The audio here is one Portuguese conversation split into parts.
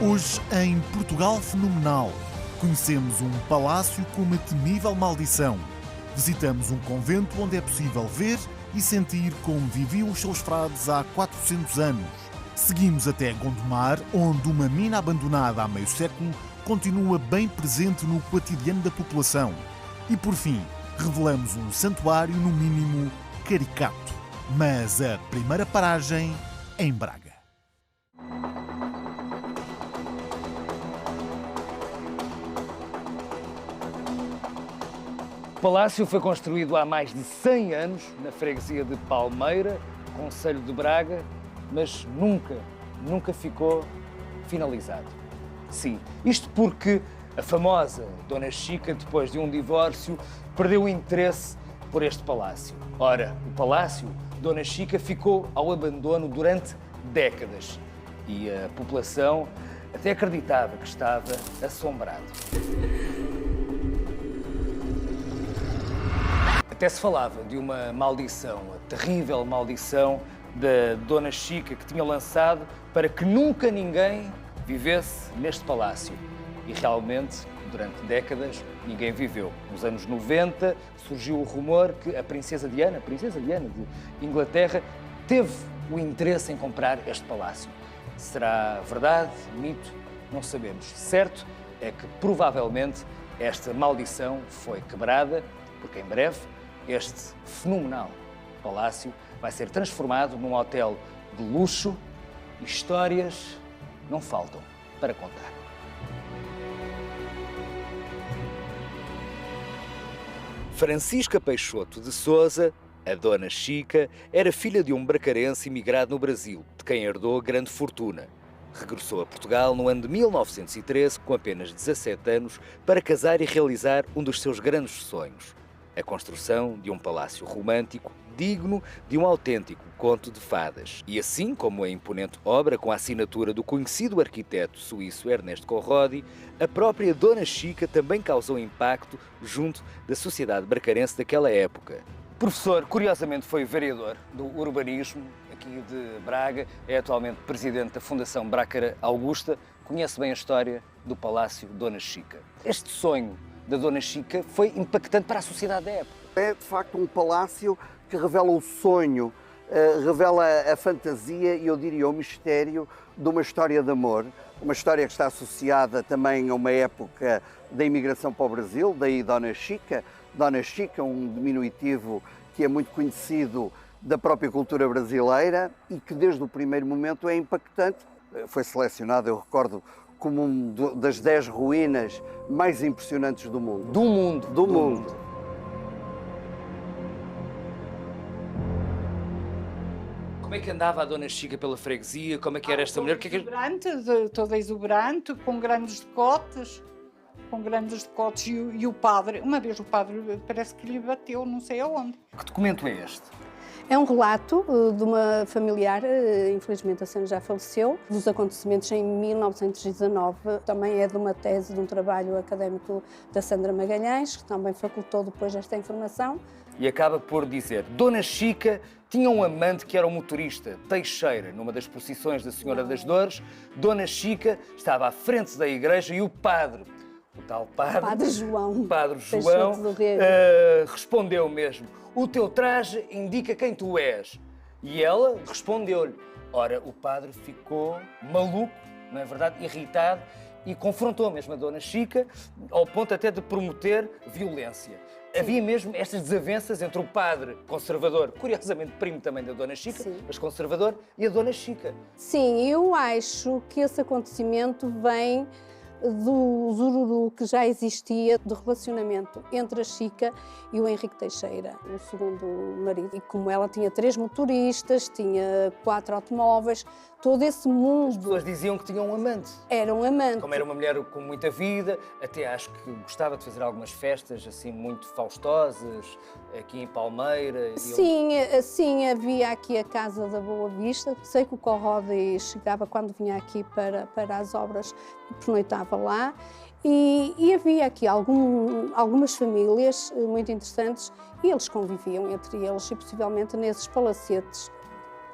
Hoje, em Portugal Fenomenal, conhecemos um palácio com uma temível maldição. Visitamos um convento onde é possível ver e sentir como viviam os seus frades há 400 anos. Seguimos até Gondomar, onde uma mina abandonada há meio século continua bem presente no cotidiano da população. E, por fim, revelamos um santuário, no mínimo, caricato. Mas a primeira paragem é em Braga. O palácio foi construído há mais de 100 anos na freguesia de Palmeira, concelho de Braga, mas nunca ficou finalizado. Sim, isto porque a famosa Dona Chica, depois de um divórcio, perdeu o interesse por este palácio. Ora, o palácio Dona Chica ficou ao abandono durante décadas e a população até acreditava que estava assombrado. Até se falava de uma maldição, a terrível maldição da Dona Chica, que tinha lançado para que nunca ninguém vivesse neste palácio. E realmente, durante décadas, ninguém viveu. Nos anos 90, surgiu o rumor que a Princesa Diana de Inglaterra, teve o interesse em comprar este palácio. Será verdade, mito? Não sabemos. Certo é que, provavelmente, esta maldição foi quebrada, porque em breve este fenomenal palácio vai ser transformado num hotel de luxo e histórias não faltam para contar. Francisca Peixoto de Sousa, a Dona Chica, era filha de um bracarense imigrado no Brasil, de quem herdou grande fortuna. Regressou a Portugal no ano de 1913, com apenas 17 anos, para casar e realizar um dos seus grandes sonhos: a construção de um palácio romântico digno de um autêntico conto de fadas. E assim como a imponente obra com a assinatura do conhecido arquiteto suíço Ernesto Corrodi, a própria Dona Chica também causou impacto junto da sociedade bracarense daquela época. O professor, curiosamente, foi vereador do urbanismo aqui de Braga, é atualmente presidente da Fundação Brácara Augusta, conhece bem a história do Palácio Dona Chica. Este sonho da Dona Chica foi impactante para a sociedade da época. É, de facto, um palácio que revela o sonho, revela a fantasia e, eu diria, o mistério de uma história de amor. Uma história que está associada também a uma época da imigração para o Brasil, daí Dona Chica. Dona Chica, um diminutivo que é muito conhecido da própria cultura brasileira e que desde o primeiro momento é impactante. Foi selecionado, eu recordo, como uma das 10 ruínas mais impressionantes do mundo. Do mundo. Como é que andava a Dona Chica pela freguesia? Como é que era esta mulher? Toda exuberante, com grandes decotes. E o padre, uma vez o padre parece que lhe bateu, não sei aonde. Que documento é este? É um relato de uma familiar, infelizmente a senhora já faleceu, dos acontecimentos em 1919. Também é de uma tese, de um trabalho académico da Sandra Magalhães, que também facultou depois esta informação. E acaba por dizer: Dona Chica tinha um amante que era o motorista Teixeira. Numa das procissões da Senhora das Dores, Dona Chica estava à frente da igreja e o padre, o tal padre João, respondeu mesmo: o teu traje indica quem tu és. E ela respondeu-lhe. Ora, o padre ficou maluco, não é verdade, irritado, e confrontou mesmo a Dona Chica, ao ponto até de prometer violência. Sim. Havia mesmo estas desavenças entre o padre conservador, curiosamente primo também da Dona Chica, sim, mas conservador, e a Dona Chica. Sim, eu acho que esse acontecimento vem do zururu que já existia de relacionamento entre a Chica e o Henrique Teixeira, o segundo marido. E como ela tinha 3 motoristas, tinha 4 automóveis, todo esse mundo... As pessoas diziam que tinha um amante. Era um amante. Como era uma mulher com muita vida, até acho que gostava de fazer algumas festas assim muito faustosas, aqui em Palmeira. Sim, havia aqui a Casa da Boa Vista. Sei que o Corrodi chegava quando vinha aqui para as obras, pernoitava lá. E havia aqui algumas famílias muito interessantes e eles conviviam entre eles e possivelmente nesses palacetes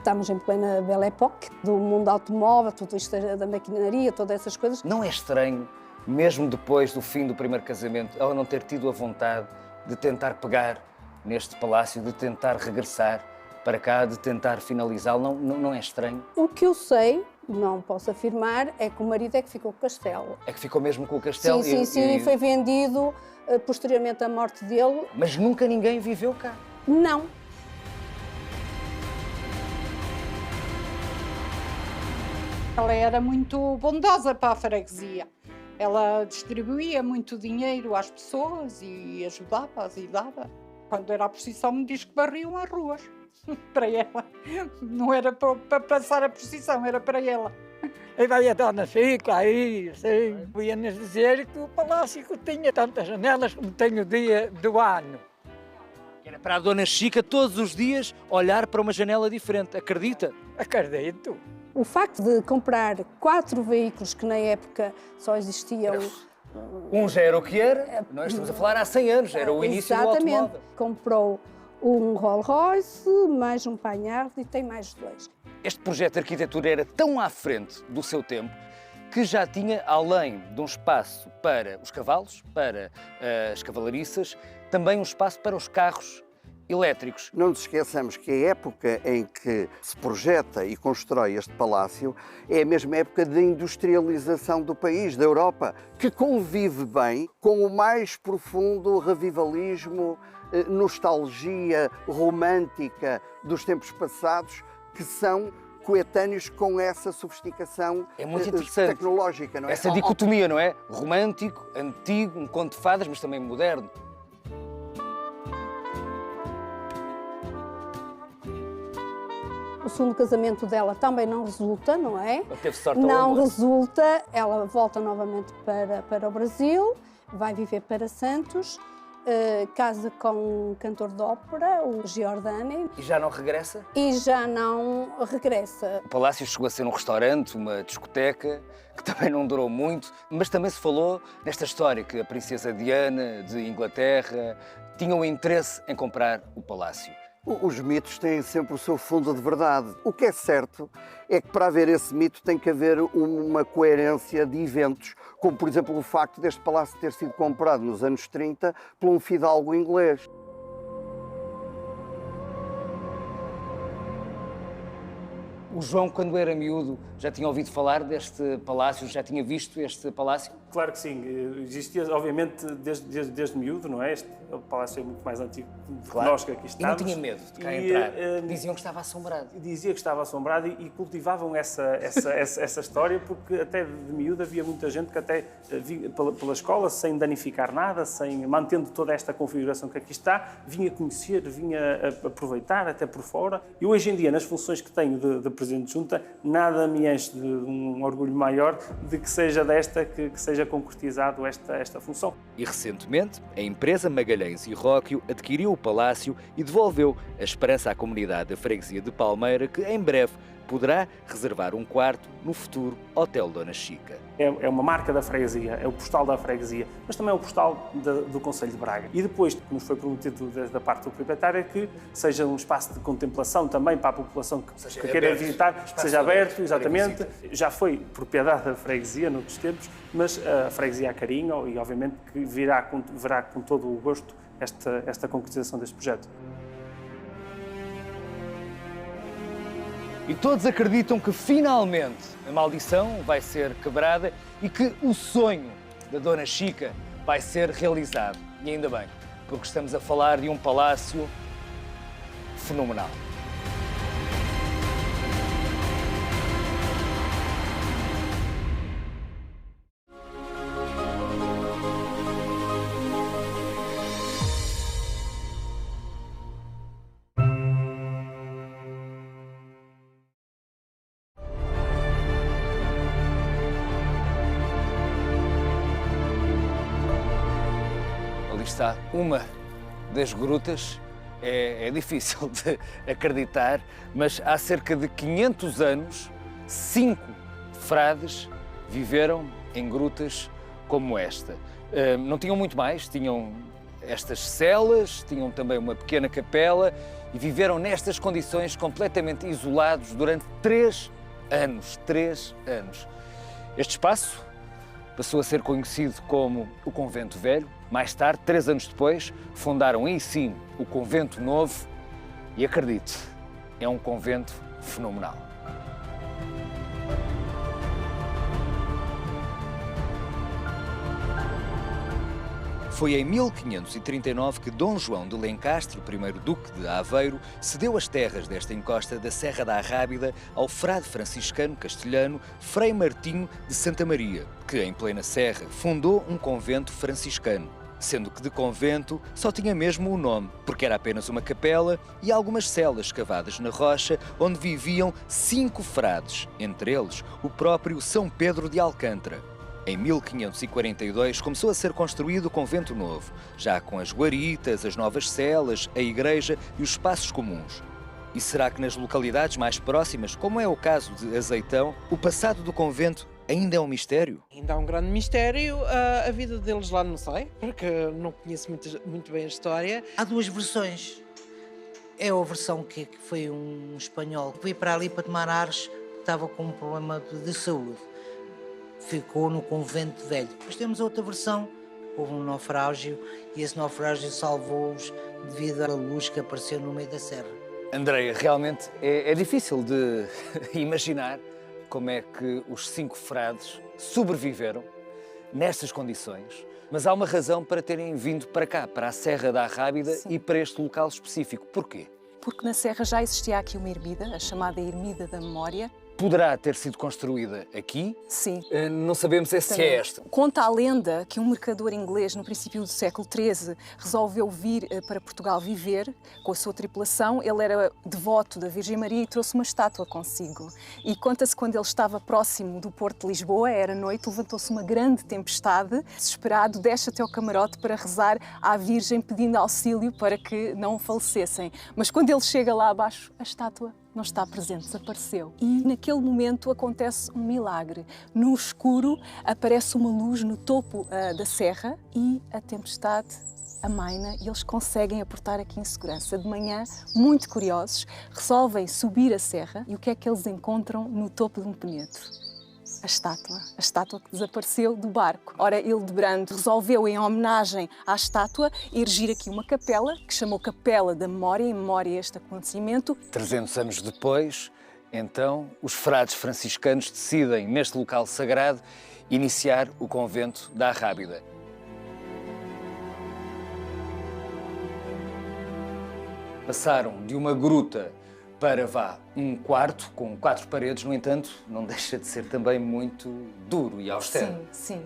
Estamos em plena Belle Époque, do mundo automóvel, tudo isto da maquinaria, todas essas coisas. Não é estranho, mesmo depois do fim do primeiro casamento, ela não ter tido a vontade de tentar pegar neste palácio, de tentar regressar para cá, de tentar finalizá-lo? Não é estranho? O que eu sei, não posso afirmar, é que o marido é que ficou com o castelo. É que ficou mesmo com o castelo? Sim, foi vendido posteriormente à morte dele. Mas nunca ninguém viveu cá? Não. Ela era muito bondosa para a freguesia. Ela distribuía muito dinheiro às pessoas e ajudava-as e dava. Quando era a procissão, me diz que varriam as ruas para ela. Não era para passar a procissão, era para ela. E vai a Dona Chica aí, sim. Ia-nos dizer que o palácio tinha tantas janelas como tem o dia do ano. Era para a Dona Chica todos os dias olhar para uma janela diferente, acredita? Acredito. O facto de comprar 4 veículos que na época só existiam... Um já era o que era, nós estamos a falar há 100 anos, era o início do automóvel. Comprou um Rolls Royce, mais um Panhard e tem mais 2. Este projeto de arquitetura era tão à frente do seu tempo que já tinha, além de um espaço para os cavalos, para as cavalariças, também um espaço para os carros elétricos. Não nos esqueçamos que a época em que se projeta e constrói este palácio é a mesma época da industrialização do país, da Europa, que convive bem com o mais profundo revivalismo, nostalgia romântica dos tempos passados, que são coetâneos com essa sofisticação tecnológica, não é? Essa dicotomia, não é? Romântico, antigo, um conto de fadas, mas também moderno. O segundo casamento dela também não resulta, não é? Não teve sorte ao Não amor. resulta, ela volta novamente para o Brasil, vai viver para Santos, casa com um cantor de ópera, o Giordani, E já não regressa? e já não regressa. O palácio chegou a ser um restaurante, uma discoteca, que também não durou muito, mas também se falou nesta história que a princesa Diana de Inglaterra tinha um interesse em comprar o palácio. Os mitos têm sempre o seu fundo de verdade. O que é certo é que para haver esse mito tem que haver uma coerência de eventos, como por exemplo o facto deste palácio ter sido comprado nos anos 30 por um fidalgo inglês. O João, quando era miúdo, já tinha ouvido falar deste palácio, já tinha visto este palácio? Claro que sim. Existia, obviamente, desde miúdo, não é? Este palácio é muito mais antigo do que nós que aqui estamos. E não tinha medo de cá entrar? Diziam que estava assombrado. Dizia que estava assombrado e cultivavam essa história, porque até de miúdo havia muita gente que até vinha pela escola, sem danificar nada, mantendo toda esta configuração que aqui está, vinha conhecer, vinha aproveitar até por fora. E hoje em dia, nas funções que tenho de Presidente de Junta, nada me enche de um orgulho maior de que seja desta, que seja concretizado esta função. E recentemente, a empresa Magalhães e Róquio adquiriu o palácio e devolveu a esperança à comunidade da freguesia de Palmeira, que em breve poderá reservar um quarto no futuro Hotel Dona Chica. É uma marca da freguesia, é o postal da freguesia, mas também é o postal do Concelho de Braga. E depois, que nos foi prometido da parte do proprietário, é que seja um espaço de contemplação também para a população que queira visitar, que seja aberto, exatamente. Já foi propriedade da freguesia noutros tempos, mas a freguesia a carinho e obviamente que verá com todo o gosto esta concretização deste projeto. E todos acreditam que finalmente a maldição vai ser quebrada e que o sonho da Dona Chica vai ser realizado. E ainda bem, porque estamos a falar de um palácio fenomenal. Está uma das grutas, é difícil de acreditar, mas há cerca de 500 anos, 5 frades viveram em grutas como esta. Não tinham muito mais, tinham estas celas, tinham também uma pequena capela e viveram nestas condições completamente isolados durante 3 anos. 3 anos. Este espaço passou a ser conhecido como o Convento Velho. Mais tarde, 3 anos depois, fundaram aí sim o Convento Novo e, acredite, é um convento fenomenal. Foi em 1539 que Dom João de Lencastre, o primeiro duque de Aveiro, cedeu as terras desta encosta da Serra da Arrábida ao frade franciscano castelhano Frei Martinho de Santa Maria, que, em plena serra, fundou um convento franciscano, sendo que de convento só tinha mesmo o nome, porque era apenas uma capela e algumas celas cavadas na rocha onde viviam 5 frades, entre eles o próprio São Pedro de Alcântara. Em 1542 começou a ser construído o Convento Novo, já com as guaritas, as novas celas, a igreja e os espaços comuns. E será que nas localidades mais próximas, como é o caso de Azeitão, o passado do convento ainda é um mistério? Ainda há um grande mistério. A vida deles lá não sei, porque não conheço muito bem a história. Há 2 versões. É a versão que foi um espanhol que veio para ali para tomar ares, que estava com um problema de saúde. Ficou no Convento Velho. Depois temos outra versão, houve um naufrágio e esse naufrágio salvou-os devido à luz que apareceu no meio da serra. Andreia, realmente é difícil de imaginar como é que os 5 frades sobreviveram nestas condições, mas há uma razão para terem vindo para cá, para a Serra da Arrábida. Sim. E para este local específico. Porquê? Porque na serra já existia aqui uma ermida, a chamada Ermida da Memória. Poderá ter sido construída aqui? Sim. Não sabemos se é esta. Conta a lenda que um mercador inglês, no princípio do século XIII, resolveu vir para Portugal viver com a sua tripulação. Ele era devoto da Virgem Maria e trouxe uma estátua consigo. E conta-se que quando ele estava próximo do Porto de Lisboa, era noite, levantou-se uma grande tempestade. Desesperado, desce até ao camarote para rezar à Virgem pedindo auxílio para que não falecessem. Mas quando ele chega lá abaixo, a estátua não está presente, desapareceu. E naquele momento acontece um milagre. No escuro aparece uma luz no topo da serra e a tempestade amaina e eles conseguem aportar aqui em segurança. De manhã, muito curiosos, resolvem subir a serra e o que é que eles encontram no topo de um penedo? A estátua que desapareceu do barco. Ora, Hildebrando resolveu, em homenagem à estátua, erigir aqui uma capela, que chamou Capela da Memória, em memória a este acontecimento. 300 anos depois, então, os frades franciscanos decidem, neste local sagrado, iniciar o Convento da Arrábida. Passaram de uma gruta para um quarto com 4 paredes, no entanto, não deixa de ser também muito duro e austero. Sim.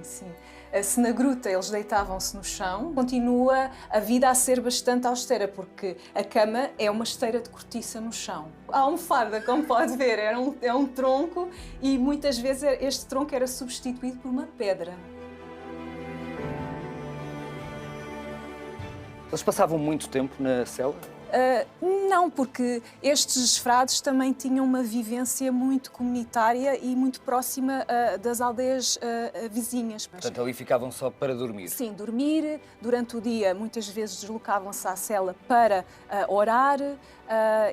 Se na gruta eles deitavam-se no chão, continua a vida a ser bastante austera, porque a cama é uma esteira de cortiça no chão. A almofada, como pode ver, é um tronco e muitas vezes este tronco era substituído por uma pedra. Eles passavam muito tempo na cela? Não, porque estes frades também tinham uma vivência muito comunitária e muito próxima das aldeias vizinhas. Portanto, ali ficavam só para dormir? Sim, dormir. Durante o dia, muitas vezes deslocavam-se à cela para orar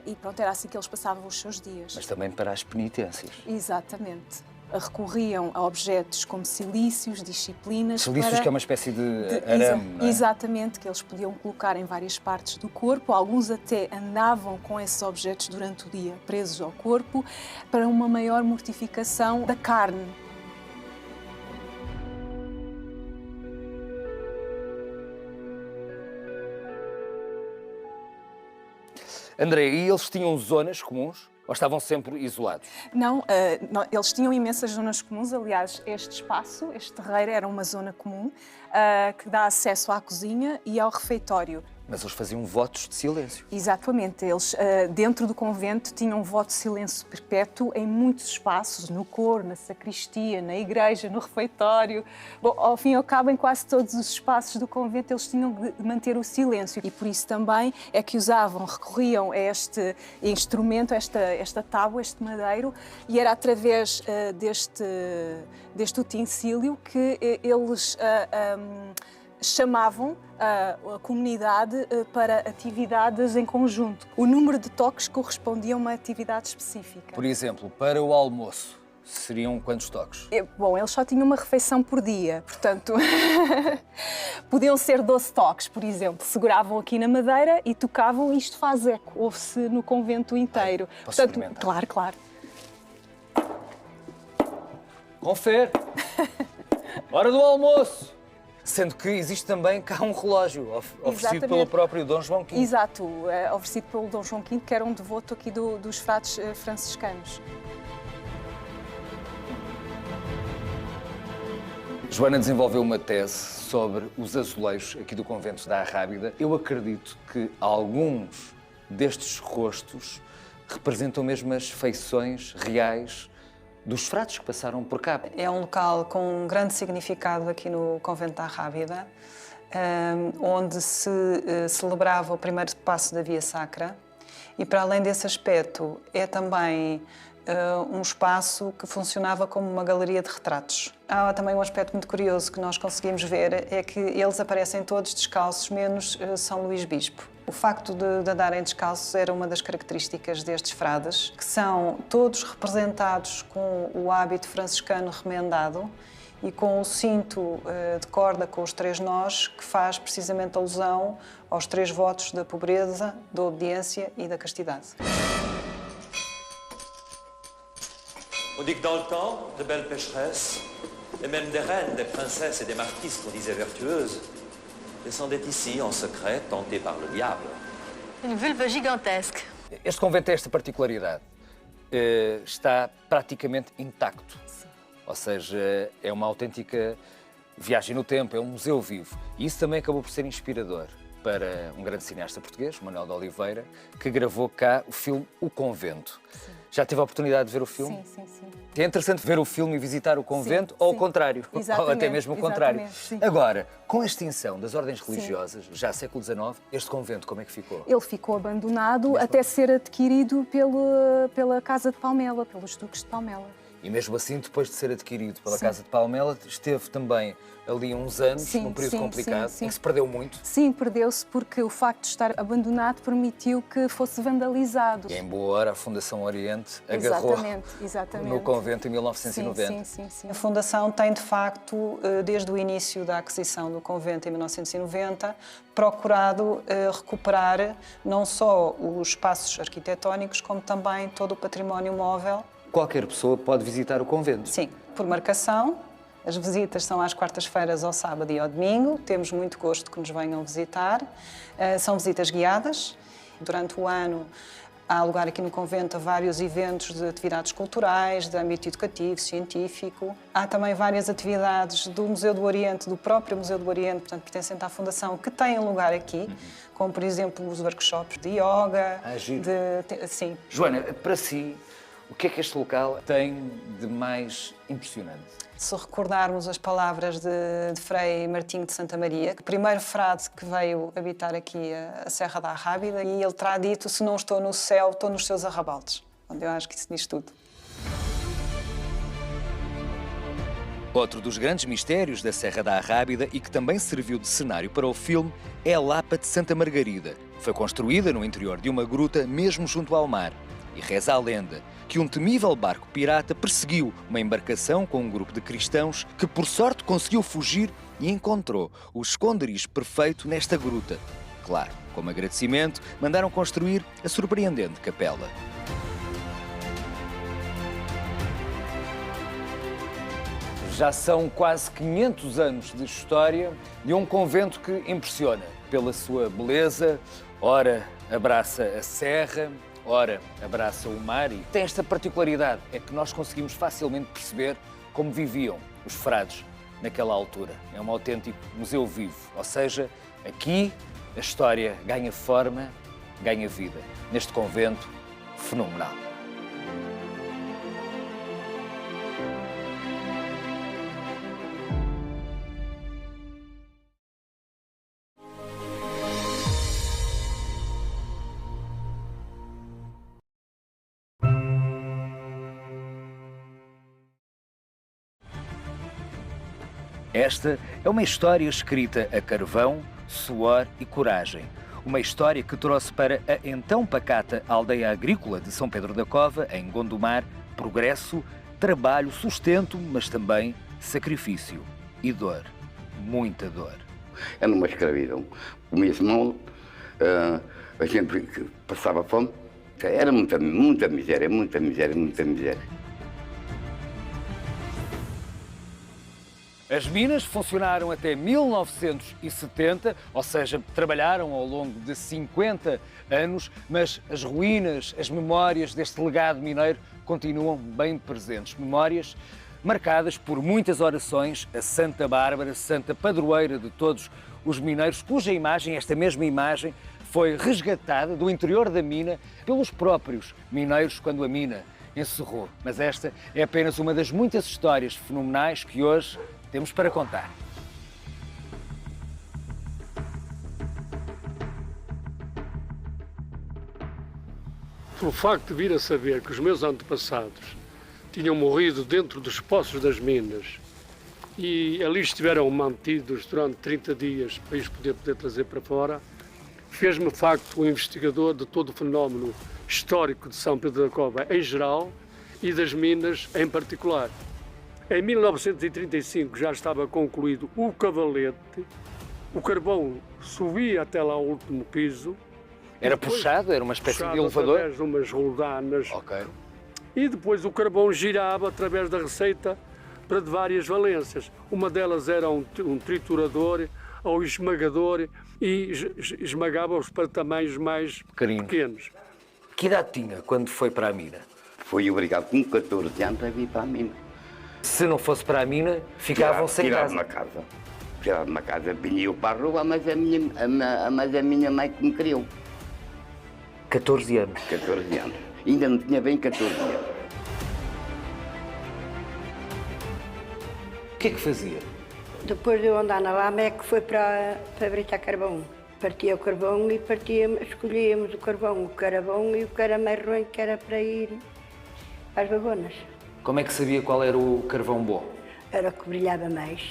e pronto, era assim que eles passavam os seus dias. Mas também para as penitências? Exatamente. Recorriam a objetos como cilícios, disciplinas... Cilícios, que é uma espécie de arame, não é? Exatamente, que eles podiam colocar em várias partes do corpo. Alguns até andavam com esses objetos durante o dia, presos ao corpo, para uma maior mortificação da carne. André, e eles tinham zonas comuns? Ou estavam sempre isolados? Não, eles tinham imensas zonas comuns. Aliás, este espaço, este terreiro, era uma zona comum que dá acesso à cozinha e ao refeitório. Mas eles faziam votos de silêncio. Exatamente. Eles, dentro do convento, tinham um voto de silêncio perpétuo em muitos espaços, no coro, na sacristia, na igreja, no refeitório. Bom, ao fim e ao cabo, em quase todos os espaços do convento, eles tinham de manter o silêncio. E por isso também é que recorriam a este instrumento, esta tábua, este madeiro, e era através deste utensílio que eles chamavam a comunidade para atividades em conjunto. O número de toques correspondia a uma atividade específica. Por exemplo, para o almoço, seriam quantos toques? Bom, eles só tinham uma refeição por dia, portanto, podiam ser 12 toques, por exemplo. Seguravam aqui na madeira e tocavam, e isto faz eco, ouve-se no convento inteiro. Posso Portanto, experimentar? claro, claro. Confere! Hora do almoço! Sendo que existe também cá um relógio oferecido Exatamente. pelo próprio Dom João V. Exato, oferecido pelo Dom João V, que era um devoto aqui dos frades franciscanos. Joana desenvolveu uma tese sobre os azulejos aqui do convento da Arrábida. Eu acredito que alguns destes rostos representam mesmo as feições reais dos frades que passaram por cá. É um local com um grande significado aqui no convento da Arrábida, onde se celebrava o primeiro passo da Via Sacra, e para além desse aspecto é também um espaço que funcionava como uma galeria de retratos. Há também um aspecto muito curioso que nós conseguimos ver, é que eles aparecem todos descalços, menos São Luís Bispo. O facto de andarem descalços era uma das características destes frades, que são todos representados com o hábito franciscano remendado e com o cinto de corda com os 3 nós, que faz precisamente alusão aos 3 votos da pobreza, da obediência e da castidade. On dit que dans le temps, de belles pécheresses, et même des reines, des princesses et des marquises qu'on disait vertueuses, descendaient ici en secret, tentées par le diable. Une vulve gigantesque. Este convento tem esta particularidade. Está praticamente intacto. Sim. Ou seja, é uma autêntica viagem no tempo, é um museu vivo. E isso também acabou por ser inspirador para um grande cineasta português, Manuel de Oliveira, que gravou cá o filme O Convento. Sim. Já teve a oportunidade de ver o filme? Sim, sim, sim. É interessante ver o filme e visitar o convento, ou ao contrário, ou até mesmo o contrário. Sim. Agora, com a extinção das ordens religiosas, já século XIX, este convento como é que ficou? Ele ficou abandonado até ser adquirido pela Casa de Palmela, pelos Duques de Palmela. E mesmo assim, depois de ser adquirido pela Casa de Palmela, esteve também ali uns anos, num período complicado, em que se perdeu muito. Sim, perdeu-se porque o facto de estar abandonado permitiu que fosse vandalizado. E em boa hora a Fundação Oriente agarrou exatamente. no convento em 1990. Sim. A Fundação tem, de facto, desde o início da aquisição do convento em 1990, procurado recuperar não só os espaços arquitetónicos, como também todo o património móvel. Qualquer pessoa pode visitar o convento? Sim, por marcação. As visitas são às quartas-feiras, ao sábado e ao domingo. Temos muito gosto que nos venham visitar. São visitas guiadas. Durante o ano há lugar aqui no convento a vários eventos de atividades culturais, de âmbito educativo, científico. Há também várias atividades do Museu do Oriente, do próprio Museu do Oriente, portanto, pertencente à Fundação, que têm lugar aqui, como, por exemplo, os workshops de yoga. Sim. Joana, para si, o que é que este local tem de mais impressionante? Se recordarmos as palavras de Frei Martinho de Santa Maria, o primeiro frade que veio habitar aqui a Serra da Arrábida, e ele terá dito: se não estou no céu, estou nos seus arrabaldes. Onde eu acho que isso diz tudo. Outro dos grandes mistérios da Serra da Arrábida e que também serviu de cenário para o filme é a Lapa de Santa Margarida. Foi construída no interior de uma gruta mesmo junto ao mar. E reza a lenda que um temível barco pirata perseguiu uma embarcação com um grupo de cristãos que, por sorte, conseguiu fugir e encontrou o esconderijo perfeito nesta gruta. Claro, como agradecimento, mandaram construir a surpreendente capela. Já são quase 500 anos de história de um convento que impressiona pela sua beleza. Ora, abraça a serra, ora, abraça o mar, e tem esta particularidade, é que nós conseguimos facilmente perceber como viviam os frades naquela altura. É um autêntico museu vivo, ou seja, aqui a história ganha forma, ganha vida, neste convento fenomenal. Esta é uma história escrita a carvão, suor e coragem. Uma história que trouxe para a então pacata aldeia agrícola de São Pedro da Cova, em Gondomar, progresso, trabalho, sustento, mas também sacrifício e dor. Muita dor. Era uma escravidão. Comia-se mal, a gente passava fome. Era muita miséria, muita miséria, muita miséria. As minas funcionaram até 1970, ou seja, trabalharam ao longo de 50 anos, mas as ruínas, as memórias deste legado mineiro continuam bem presentes. Memórias marcadas por muitas orações a Santa Bárbara, santa padroeira de todos os mineiros, cuja imagem, esta mesma imagem, foi resgatada do interior da mina pelos próprios mineiros quando a mina encerrou. Mas esta é apenas uma das muitas histórias fenomenais que hoje temos para contar. Pelo facto de vir a saber que os meus antepassados tinham morrido dentro dos poços das minas e ali estiveram mantidos durante 30 dias para os poder trazer para fora, fez-me, de facto, um investigador de todo o fenómeno histórico de São Pedro da Cova em geral e das minas em particular. Em 1935 já estava concluído o cavalete, o carvão subia até lá ao último piso. Era puxado? Era uma espécie de elevador? Através de umas roldanas. Ok. E depois o carvão girava através da receita para de várias valências. Uma delas era um triturador ou esmagador e esmagava-os para tamanhos mais pequenos. Que idade tinha quando foi para a mina? Fui obrigado com 14 anos a vir para a mina. Se não fosse para a mina, ficavam sem casa. Tirava uma casa, vinha eu para a rua, mas a minha mãe que me criou. 14 anos? 14 anos. Ainda não tinha bem 14 anos. O que é que fazia? Depois de eu andar na lama é que foi para britar carvão. Partia o carvão e escolhíamos o carvão que era bom e o que era mais ruim, que era para ir às vagonas. Como é que sabia qual era o carvão bom? Era o que brilhava mais,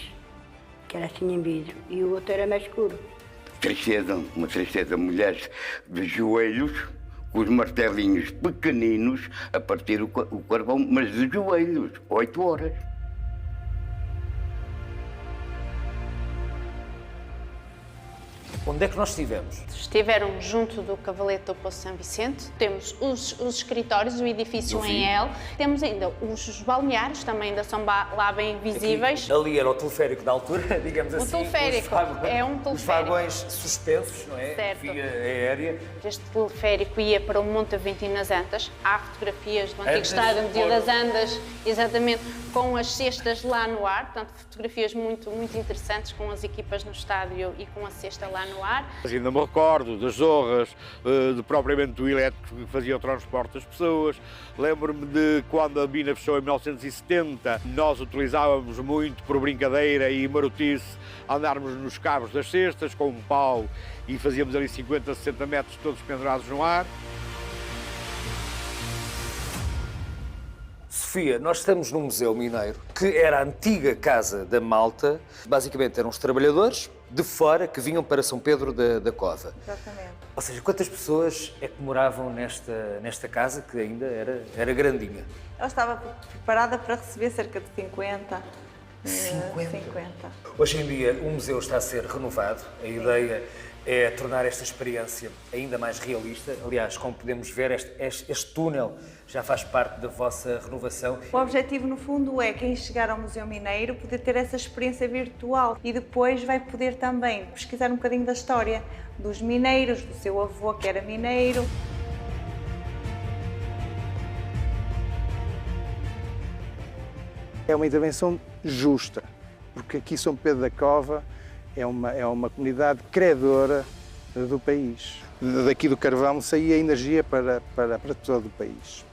que era assim em vidro, e o outro era mais escuro. Tristeza, uma tristeza, mulheres de joelhos, com os martelinhos pequeninos, a partir o carvão, mas de joelhos, 8 horas. Onde é que nós estivemos? Estiveram junto do Cavalete do Poço São Vicente. Temos os escritórios, o edifício em L. Temos ainda os balneários, também ainda são lá bem visíveis. Aqui, ali era o teleférico da altura, digamos assim. O teleférico, é um teleférico. Os vagões suspensos, não é? Certo. Via aérea. Este teleférico ia para o Monte Aventino nas Antas. Há fotografias do antigo estádio Museu das Andas, exatamente, com as cestas lá no ar. Portanto, fotografias muito interessantes com as equipas no estádio e com a cesta lá no ar. Ainda me recordo das zorras, de propriamente do elétrico que fazia o transporte das pessoas. Lembro-me de quando a mina fechou em 1970, nós utilizávamos muito por brincadeira e marotice andarmos nos cabos das cestas com um pau e fazíamos ali 50, 60 metros todos pendurados no ar. Sofia, nós estamos num museu mineiro que era a antiga Casa da Malta. Basicamente eram os trabalhadores de fora que vinham para São Pedro da Cova. Exatamente. Ou seja, quantas pessoas é que moravam nesta casa que ainda era grandinha? Ela estava preparada para receber cerca de 50. 50? Hoje em dia o museu está a ser renovado. A ideia é tornar esta experiência ainda mais realista. Aliás, como podemos ver, este túnel já faz parte da vossa renovação. O objetivo, no fundo, é quem chegar ao Museu Mineiro poder ter essa experiência virtual e depois vai poder também pesquisar um bocadinho da história dos mineiros, do seu avô que era mineiro. É uma intervenção justa, porque aqui São Pedro da Cova é uma comunidade credora do país. Daqui do carvão saía energia para todo o país.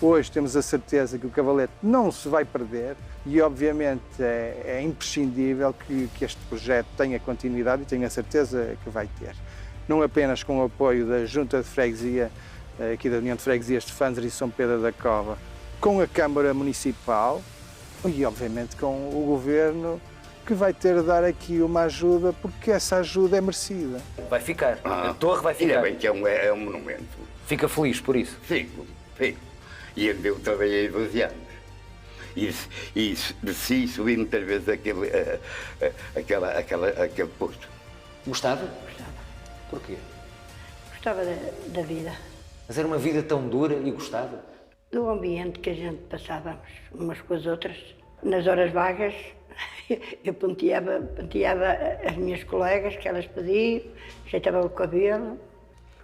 Hoje temos a certeza que o Cavalete não se vai perder e, obviamente, é imprescindível que este projeto tenha continuidade e tenho a certeza que vai ter. Não apenas com o apoio da Junta de Freguesia, aqui da União de Freguesias de Fanzer e São Pedro da Cova, com a Câmara Municipal e, obviamente, com o Governo, que vai ter de dar aqui uma ajuda, porque essa ajuda é merecida. Vai ficar. A torre vai ficar. Ainda bem que é um monumento. Fica feliz por isso? Fico. E eu trabalhei 12 anos. E desci e subi muitas vezes aquele posto. Gostava? Gostava. Porquê? Gostava da vida. Mas era uma vida tão dura e gostava? Do ambiente que a gente passávamos umas com as outras. Nas horas vagas, eu penteava as minhas colegas, que elas pediam, ajeitava o cabelo.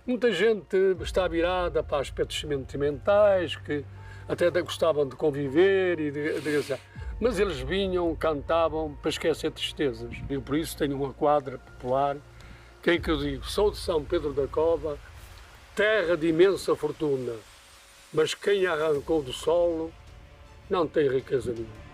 Muita gente está virada para aspectos sentimentais, que até gostavam de conviver e de mas eles vinham, cantavam para esquecer tristezas. Eu por isso tenho uma quadra popular, que é que eu digo, sou de São Pedro da Cova, terra de imensa fortuna, mas quem a arrancou do solo não tem riqueza nenhuma.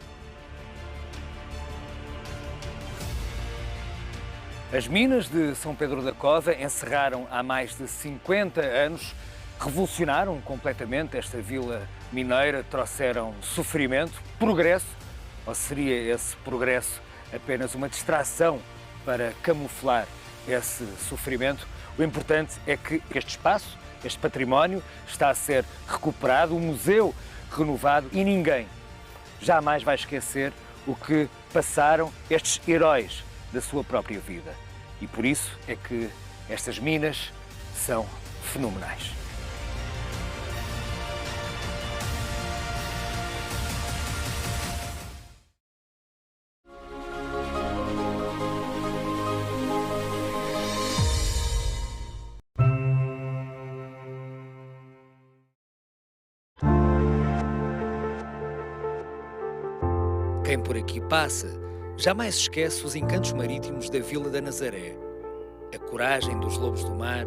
As minas de São Pedro da Cova encerraram há mais de 50 anos, revolucionaram completamente esta vila mineira, trouxeram sofrimento, progresso, ou seria esse progresso apenas uma distração para camuflar esse sofrimento? O importante é que este espaço, este património, está a ser recuperado, o museu renovado e ninguém jamais vai esquecer o que passaram estes heróis da sua própria vida. E por isso é que estas minas são fenomenais. Quem por aqui passa jamais esquece os encantos marítimos da Vila da Nazaré. A coragem dos lobos do mar,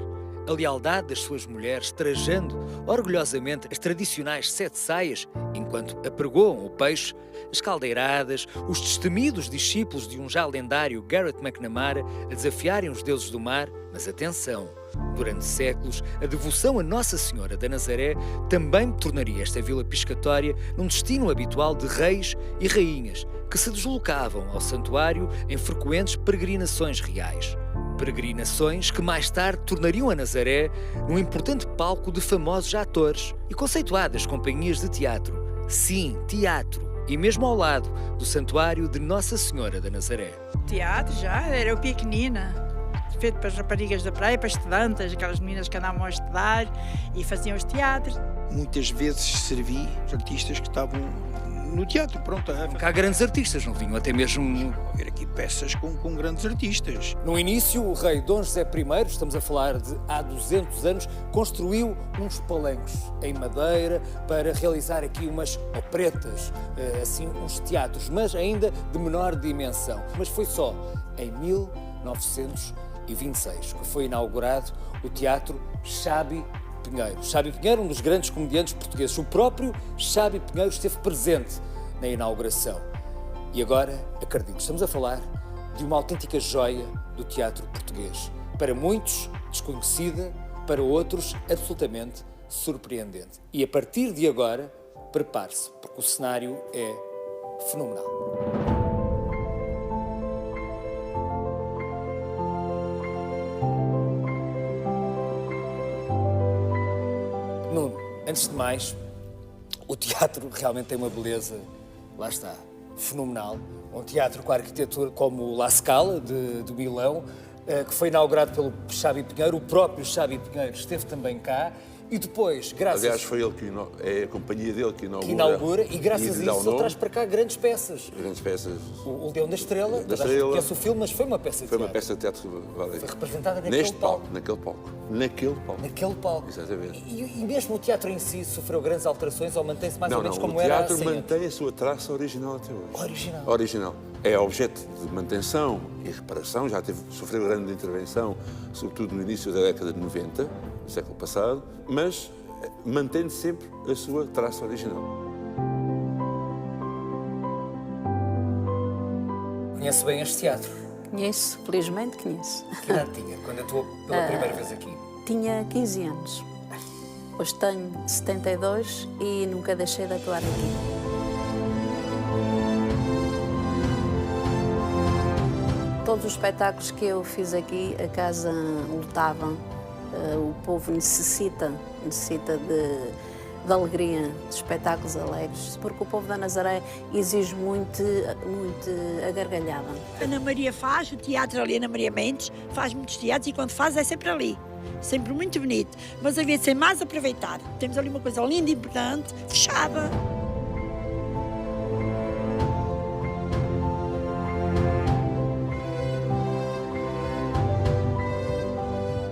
a lealdade das suas mulheres trajando orgulhosamente as tradicionais 7 saias enquanto apregoam o peixe, as caldeiradas, os destemidos discípulos de um já lendário Garrett McNamara a desafiarem os deuses do mar. Mas atenção, durante séculos, a devoção a Nossa Senhora da Nazaré também tornaria esta vila piscatória num destino habitual de reis e rainhas que se deslocavam ao santuário em frequentes peregrinações reais. Peregrinações que mais tarde tornariam a Nazaré num importante palco de famosos atores e conceituadas companhias de teatro. Sim, teatro. E mesmo ao lado do santuário de Nossa Senhora da Nazaré. Teatro já, era eu pequenina. Feito para as raparigas da praia, para estudantes, aquelas meninas que andavam a estudar e faziam os teatros. Muitas vezes servi os artistas que estavam no teatro, pronto. Cá grandes artistas, não vinham até mesmo... Haver aqui peças com grandes artistas. No início, o rei Dom José I, estamos a falar de há 200 anos, construiu uns palancos em madeira para realizar aqui umas operetas, assim, uns teatros, mas ainda de menor dimensão. Mas foi só em 1926 que foi inaugurado o Teatro Chabi Pinheiro. Chabi Pinheiro, um dos grandes comediantes portugueses. O próprio Chabi Pinheiro esteve presente na inauguração. E agora, acredito, estamos a falar de uma autêntica joia do teatro português. Para muitos, desconhecida, para outros, absolutamente surpreendente. E a partir de agora, prepare-se, porque o cenário é fenomenal. Nuno, antes de mais, o teatro realmente tem uma beleza, lá está, fenomenal. Um teatro com a arquitetura como o La Scala, de Milão, que foi inaugurado pelo Chabi Pinheiro. O próprio Chabi Pinheiro esteve também cá. E depois, graças... Aliás, foi ele que é a companhia dele que inaugura e graças a isso ele traz para cá grandes peças. Grandes peças. O Leão da Estrela, conhece o filme, mas foi uma peça de teatro. Foi uma peça de teatro, vale. Foi representada naquele palco. Naquele palco. Exatamente. E mesmo o teatro em si sofreu grandes alterações ou mantém-se mais ou menos como era assim? O teatro mantém a sua traça original até hoje. Original. É objeto de manutenção e reparação, sofreu grande intervenção, sobretudo no início da década de 90, do século passado, mas mantém sempre a sua traça original. Conhece bem este teatro? Conheço, felizmente conheço. Que idade tinha quando atuou pela primeira vez aqui? Tinha 15 anos. Hoje tenho 72 e nunca deixei de atuar aqui. todos os espetáculos que eu fiz aqui, a casa lotava. O povo necessita de alegria, de espetáculos alegres, porque o povo da Nazaré exige muito a gargalhada. A Ana Maria faz o teatro ali, a Ana Maria Mendes faz muitos teatros e quando faz é sempre ali. Sempre muito bonito, mas havia de ser mais aproveitado. Temos ali uma coisa linda e importante, fechada.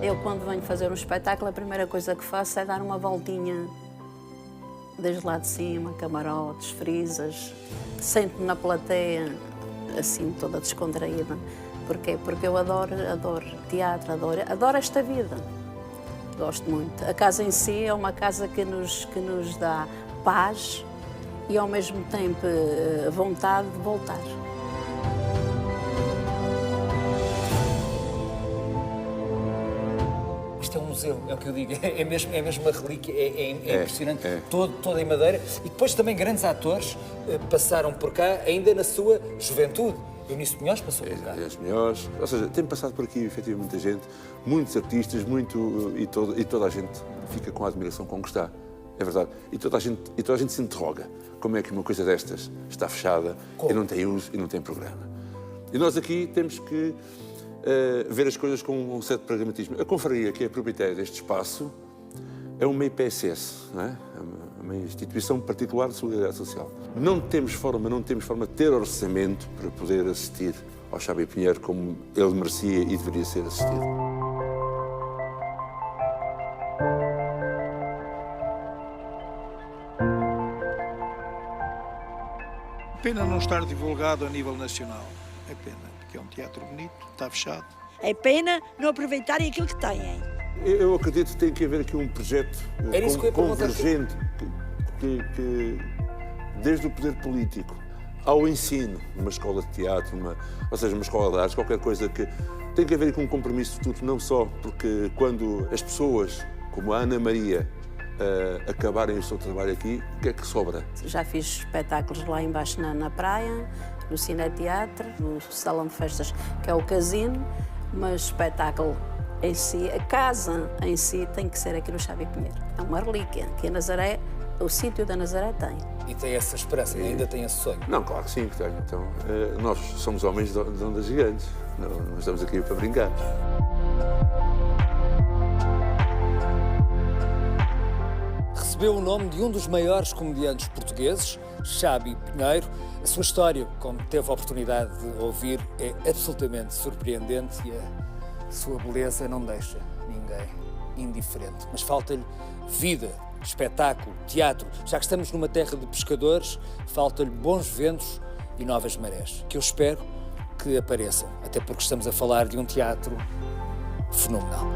Eu, quando venho fazer um espetáculo, a primeira coisa que faço é dar uma voltinha desde lá de cima, camarotes, frisas, sento-me na plateia, assim, toda descontraída. Porquê? Porque eu adoro teatro, adoro esta vida. Gosto muito. A casa em si é uma casa que nos dá paz e, ao mesmo tempo, vontade de voltar. Isto é um museu, é o que eu digo, é mesmo uma relíquia, é impressionante, toda em madeira. E depois também grandes atores passaram por cá ainda na sua juventude. Eunício Pinhós passou por cá. Pinhós, ou seja, tem passado por aqui efetivamente muita gente, muitos artistas, e toda a gente fica com a admiração com que está. É verdade. E toda a gente se interroga como é que uma coisa destas está fechada e não tem uso e não tem programa. E nós aqui temos que ver as coisas com um certo pragmatismo. A confraria, que é a proprietária deste espaço, é uma IPSS, não é? Uma instituição particular de solidariedade social. Não temos forma de ter orçamento para poder assistir ao Xabi Pinheiro como ele merecia e deveria ser assistido. Pena não estar divulgado a nível nacional. É pena, porque é um teatro bonito, está fechado. É pena não aproveitarem aquilo que têm. Eu acredito que tem que haver aqui um projeto convergente que desde o poder político ao ensino, uma escola de teatro, ou seja, uma escola de artes, qualquer coisa que tem que haver aqui um compromisso futuro, não só porque quando as pessoas, como a Ana Maria, acabarem o seu trabalho aqui, o que é que sobra? Já fiz espetáculos lá embaixo na praia, no Cineteatro, no Salão de Festas, que é o Casino, mas espetáculo em si, a casa em si tem que ser aqui no Xabi Pinheiro. É uma relíquia que a Nazaré, o sítio da Nazaré tem. E tem essa esperança, ainda tem esse sonho? Não, claro que sim, que tenho. Então, nós somos homens de ondas gigantes, não estamos aqui para brincar. Recebeu o nome de um dos maiores comediantes portugueses, Xabi Pinheiro. A sua história, como teve a oportunidade de ouvir, é absolutamente surpreendente e a sua beleza não deixa ninguém indiferente. Mas falta-lhe vida, espetáculo, teatro. Já que estamos numa terra de pescadores, falta-lhe bons ventos e novas marés, que eu espero que apareçam, até porque estamos a falar de um teatro fenomenal.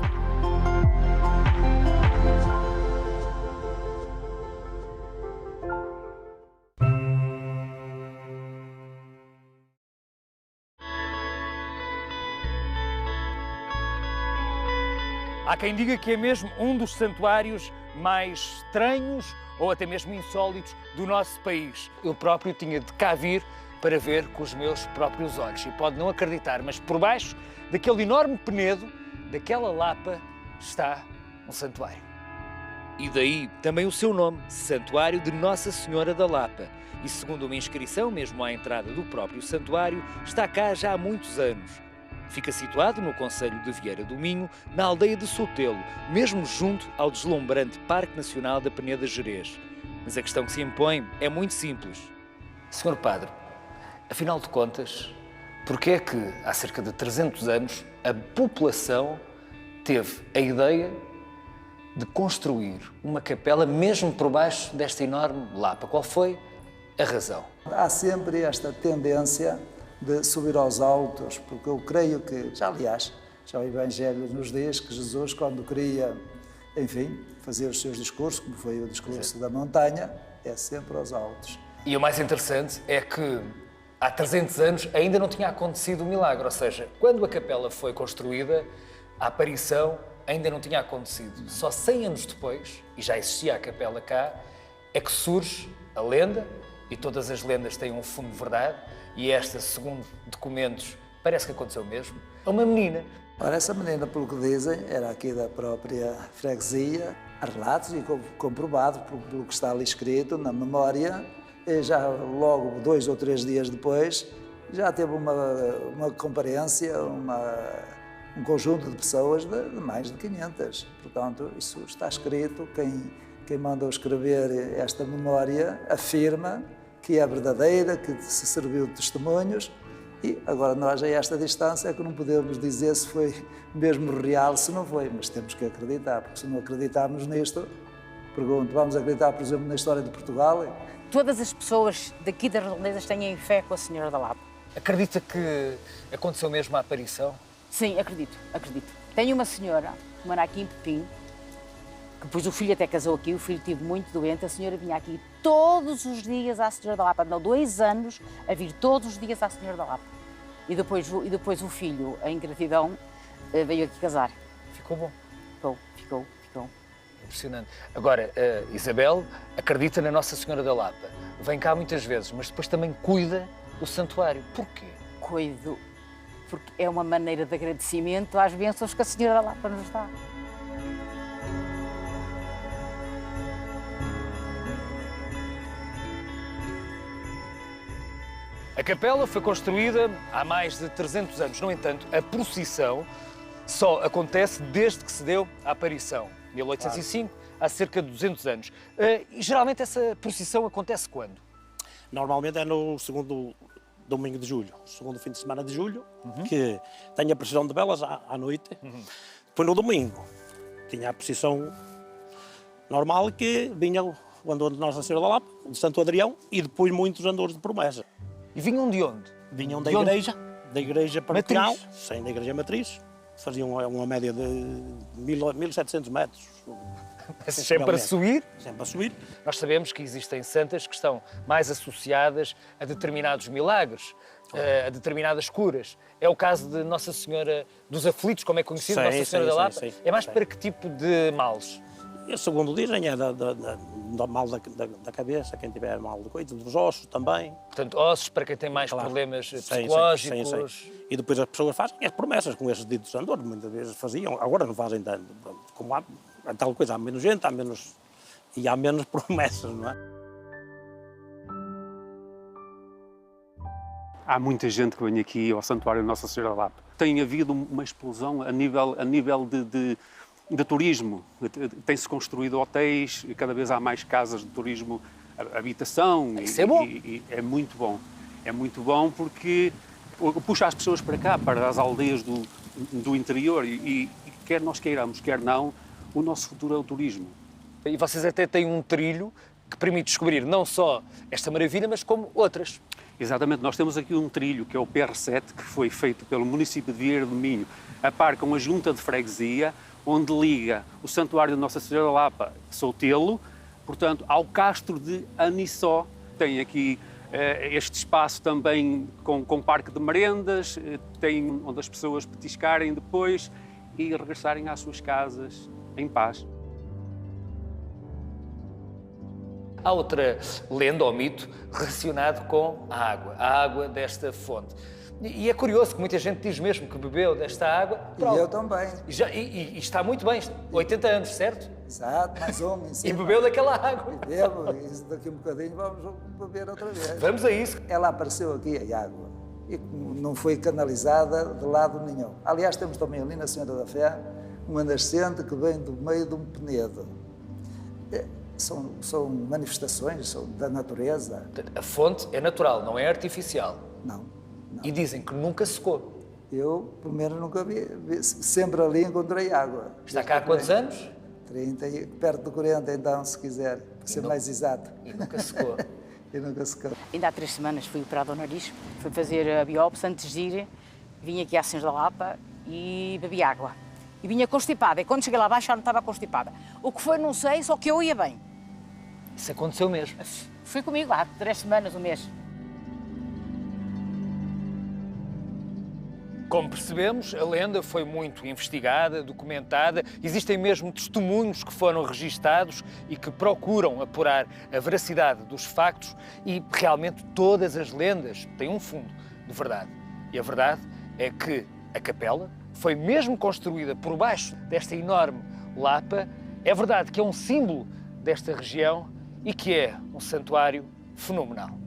Há quem diga que é mesmo um dos santuários mais estranhos ou até mesmo insólitos do nosso país. Eu próprio tinha de cá vir para ver com os meus próprios olhos. E pode não acreditar, mas por baixo daquele enorme penedo, daquela lapa, está um santuário. E daí também o seu nome, Santuário de Nossa Senhora da Lapa. E segundo uma inscrição, mesmo à entrada do próprio santuário, está cá já há muitos anos. Fica situado no concelho de Vieira do Minho, na aldeia de Sotelo, mesmo junto ao deslumbrante Parque Nacional da Peneda Gerês. Mas a questão que se impõe é muito simples. Senhor Padre, afinal de contas, porquê é que há cerca de 300 anos a população teve a ideia de construir uma capela mesmo por baixo desta enorme lapa? Qual foi a razão? Há sempre esta tendência de subir aos altos, porque eu creio que, já o Evangelho nos diz que Jesus, quando queria, enfim, fazer os seus discursos, como foi o discurso da montanha, é sempre aos altos. E o mais interessante é que há 300 anos ainda não tinha acontecido o milagre, ou seja, quando a capela foi construída, a aparição ainda não tinha acontecido. Só 100 anos depois, e já existia a capela cá, é que surge a lenda, e todas as lendas têm um fundo de verdade, e esta, segundo documentos parece que aconteceu mesmo, a uma menina. Ora, essa menina, pelo que dizem, era aqui da própria freguesia. Há relatos e comprovado pelo que está ali escrito na memória. E já logo 2 ou 3 dias depois, já teve uma comparência, um conjunto de pessoas de mais de 500. Portanto, isso está escrito. Quem mandou escrever esta memória afirma que é verdadeira, que se serviu de testemunhos. E agora nós, a esta distância, é que não podemos dizer se foi mesmo real, se não foi, mas temos que acreditar, porque se não acreditarmos nisto, pergunto, vamos acreditar, por exemplo, na história de Portugal? Todas as pessoas daqui das redondezas têm fé com a Senhora da Lapa. Acredita que aconteceu mesmo a aparição? Sim, acredito. Tenho uma senhora que mora aqui em Pepim, que depois o filho até casou aqui, o filho esteve muito doente, a senhora vinha aqui todos os dias à Senhora da Lapa, andou 2 anos a vir todos os dias à Senhora da Lapa. E depois o filho, em gratidão, veio aqui casar. Ficou bom? Ficou. Impressionante. Agora, Isabel acredita na Nossa Senhora da Lapa. Vem cá muitas vezes, mas depois também cuida do santuário. Porquê? Cuido, porque é uma maneira de agradecimento às bênçãos que a Senhora da Lapa nos dá. A capela foi construída há mais de 300 anos. No entanto, a procissão só acontece desde que se deu a aparição. 1805, há cerca de 200 anos. E geralmente essa procissão acontece quando? Normalmente é no segundo domingo de julho, segundo fim de semana de julho, que tem a procissão de velas à noite. Depois no domingo tinha a procissão normal que vinha o andor de Nossa Senhora da Lapa, de Santo Adrião, e depois muitos andores de promessa. E vinham de onde? Vinham da igreja paroquial, sim, da igreja matriz. Faziam uma média de 1.700 metros. Sempre a subir? Sempre a subir. Nós sabemos que existem santas que estão mais associadas a determinados milagres, a determinadas curas. É o caso de Nossa Senhora dos Aflitos, como é conhecido, Nossa Senhora da Lapa. É mais para que tipo de males? Segundo dizem, é do mal da cabeça, quem tiver mal de coisa, dos ossos também. Portanto, ossos para quem tem mais problemas psicológicos. Sim. E depois as pessoas fazem as promessas com esses ditos andores, muitas vezes faziam, agora não fazem tanto. Como há tal coisa, há menos gente, há menos promessas, não é? Há muita gente que vem aqui ao Santuário de Nossa Senhora da Lapa. Tem havido uma explosão a nível de turismo. Tem-se construído hotéis, e cada vez há mais casas de turismo, habitação. Isso é bom. E é muito bom. É muito bom porque puxa as pessoas para cá, para as aldeias do interior. E quer nós queiramos, quer não, o nosso futuro é o turismo. E vocês até têm um trilho que permite descobrir não só esta maravilha, mas como outras. Exatamente. Nós temos aqui um trilho, que é o PR7, que foi feito pelo município de Vieira do Minho, a par com a Junta de Freguesia, onde liga o Santuário de Nossa Senhora da Lapa, Soutelo, portanto, ao Castro de Anissó. Tem aqui este espaço também com parque de merendas, tem onde as pessoas petiscarem depois e regressarem às suas casas em paz. Há outra lenda ou mito relacionado com a água desta fonte. E é curioso que muita gente diz mesmo que bebeu desta água. E eu também. E está muito bem, 80 anos, certo? Exato, mais ou menos. E bebeu daquela água. Bebo, e daqui a um bocadinho vamos beber outra vez. Vamos a isso. Ela apareceu aqui, a água, e não foi canalizada de lado nenhum. Aliás, temos também ali na Senhora da Fé uma nascente que vem do meio de um penedo. São manifestações da natureza. A fonte é natural, não é artificial. Não. E dizem que nunca secou. Eu, pelo menos, nunca vi. Sempre ali encontrei água. Está cá há quantos anos? 30, perto de 40, então, se quiser, para ser mais exato. E nunca secou. E nunca secou. Ainda há 3 semanas fui operado ao nariz, fui fazer a biópsia antes de ir, vim aqui à Senhora da Lapa e bebi água. E vinha constipada, e quando cheguei lá abaixo já não estava constipada. O que foi, não sei, só que eu ia bem. Isso aconteceu mesmo? Foi comigo há 3 semanas, um mês. Como percebemos, a lenda foi muito investigada, documentada, existem mesmo testemunhos que foram registados e que procuram apurar a veracidade dos factos e realmente todas as lendas têm um fundo de verdade. E a verdade é que a capela foi mesmo construída por baixo desta enorme lapa. É verdade que é um símbolo desta região e que é um santuário fenomenal.